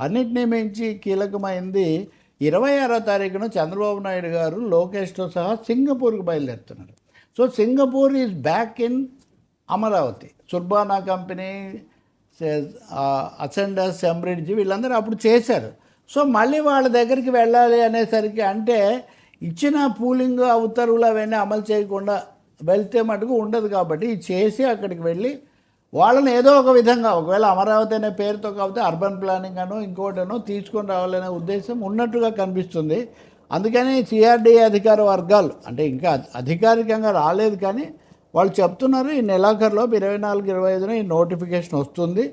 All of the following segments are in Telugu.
అన్నిటినీ మించి కీలకమైంది 26వ తారీఖున చంద్రబాబు నాయుడు గారు లోకేష్తో సహా సింగపూర్కి బయలుదేరుతున్నారు. So Singapore is back in Amaravati. Surbana company, Ascendas, ఎంబ్రిడ్జ్ వీళ్ళందరూ అప్పుడు చేశారు. సో మళ్ళీ వాళ్ళ దగ్గరికి వెళ్ళాలి అనేసరికి, అంటే ఇచ్చిన పూలింగ్ ఉత్తర్వులు అవన్నీ అమలు చేయకుండా వెళ్తే మటుకు ఉండదు. కాబట్టి ఇది చేసి అక్కడికి వెళ్ళి వాళ్ళని ఏదో ఒక విధంగా, ఒకవేళ అమరావతి అనే పేరుతో కాకపోతే అర్బన్ ప్లానింగ్ అనో ఇంకోటనో తీసుకొని రావాలనే ఉద్దేశం ఉన్నట్టుగా కనిపిస్తుంది. అందుకని సిఆర్డీఏ అధికార వర్గాలు, అంటే ఇంకా అధికారికంగా రాలేదు కానీ వాళ్ళు చెప్తున్నారు ఈ నెలాఖరులోపు 24-25న ఈ నోటిఫికేషన్ వస్తుంది.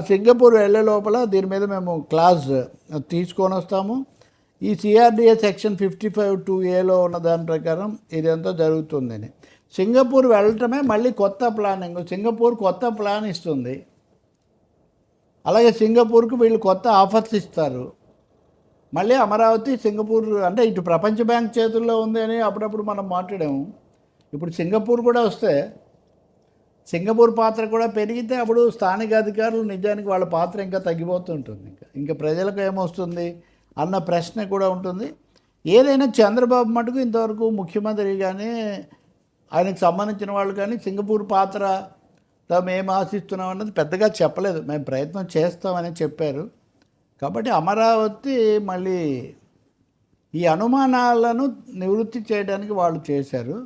సింగపూర్ వెళ్ళే లోపల దీని మీద మేము క్లాస్ తీసుకొని వస్తాము. ఈ సిఆర్డీఏ సెక్షన్ 55(2)A ఉన్న దాని ప్రకారం ఇదంతా జరుగుతుందని. సింగపూర్ వెళ్ళటమే మళ్ళీ కొత్త ప్లానింగ్. సింగపూర్ కొత్త ప్లాన్ ఇస్తుంది, అలాగే సింగపూర్కు వీళ్ళు కొత్త ఆఫర్స్ ఇస్తారు. మళ్ళీ అమరావతి సింగపూర్ అంటే ఇటు ప్రపంచ బ్యాంక్ చేతుల్లో ఉంది అని అప్పుడప్పుడు మనం మాట్లాడాము. ఇప్పుడు సింగపూర్ కూడా వస్తే సింగపూర్ పాత్ర కూడా పెరిగితే అప్పుడు స్థానిక అధికారులు నిజానికి వాళ్ళ పాత్ర ఇంకా తగ్గిపోతుంటుంది. ఇంకా ప్రజలకు ఏమొస్తుంది అన్న ప్రశ్న కూడా ఉంటుంది. ఏదైనా చంద్రబాబు మటుకు ఇంతవరకు ముఖ్యమంత్రి కానీ ఆయనకు సంబంధించిన వాళ్ళు కానీ సింగపూర్ పాత్ర మేము ఆశిస్తున్నాం అన్నది పెద్దగా చెప్పలేదు. మేము ప్రయత్నం చేస్తామని చెప్పారు. కాబట్టి అమరావతి మళ్ళీ ఈ అనుమానాలను నివృత్తి చేయడానికి వాళ్ళు చేశారు.